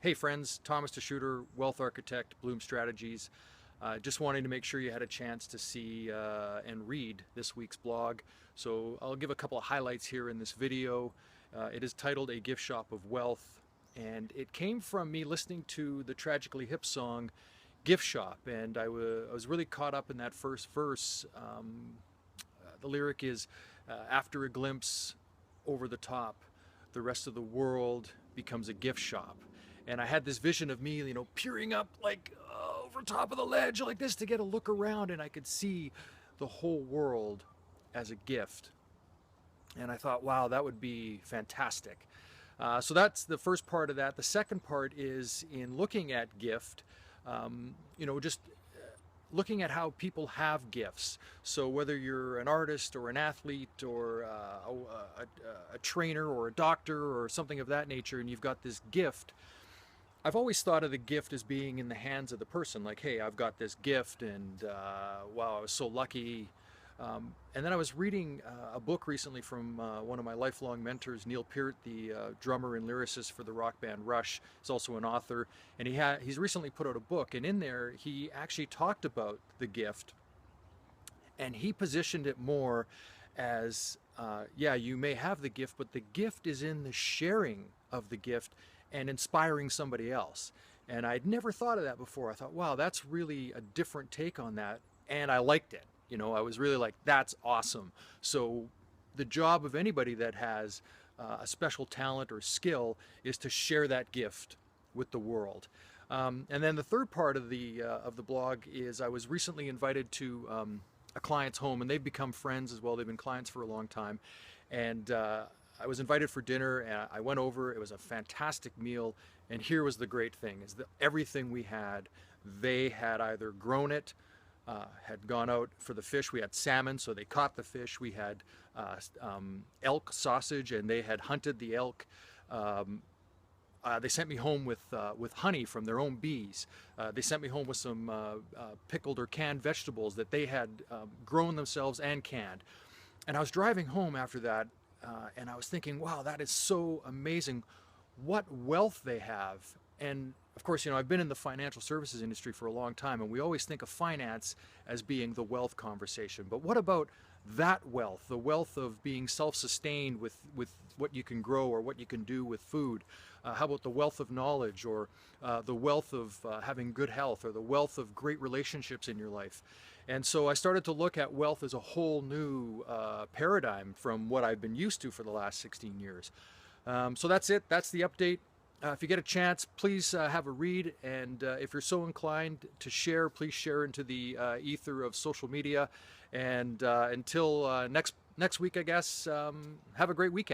Hey friends, Thomas DeShooter, Wealth Architect, Bloom Strategies. Just wanting to make sure you had a chance to see and read this week's blog. So I'll give a couple of highlights here in this video. It is titled A Gift Shop of Wealth, and it came from me listening to the Tragically Hip song Gift Shop, and I was really caught up in that first verse. The lyric is, after a glimpse over the top, the rest of the world becomes a gift shop. And I had this vision of me, peering up like over top of the ledge like this to get a look around, and I could see the whole world as a gift. And I thought, wow, that would be fantastic. So that's the first part of that. The second part is in looking at gift, just looking at how people have gifts. So whether you're an artist or an athlete or a trainer or a doctor or something of that nature, and you've got this gift, I've always thought of the gift as being in the hands of the person. Like, hey, I've got this gift, and wow, I was so lucky. And then I was reading a book recently from one of my lifelong mentors, Neil Peart, the drummer and lyricist for the rock band Rush. He's also an author, and he's recently put out a book, and in there he actually talked about the gift, and he positioned it more as, yeah, you may have the gift, but the gift is in the sharing of the gift and inspiring somebody else. And I'd never thought of that before. I thought, wow, that's really a different take on that, and I liked it. I was really like, that's awesome. So the job of anybody that has a special talent or skill is to share that gift with the world. And then the third part of the blog is I was recently invited to a client's home, and they've become friends as well. They've been clients for a long time. And I was invited for dinner, and I went over. It was a fantastic meal. And here was the great thing, is that everything we had, they had either grown it, had gone out for the fish. We had salmon, so they caught the fish. We had elk sausage, and they had hunted the elk. They sent me home with honey from their own bees. They sent me home with some pickled or canned vegetables that they had grown themselves and canned. And I was driving home after that, and I was thinking, wow, that is so amazing. What wealth they have. And of course, I've been in the financial services industry for a long time, and we always think of finance as being the wealth conversation. But what about that wealth, the wealth of being self-sustained with what you can grow or what you can do with food? How about the wealth of knowledge, or the wealth of having good health, or the wealth of great relationships in your life? And so I started to look at wealth as a whole new paradigm from what I've been used to for the last 16 years. So that's it. That's the update. If you get a chance, please have a read, and if you're so inclined to share, please share into the ether of social media. And until next week, I guess, have a great weekend.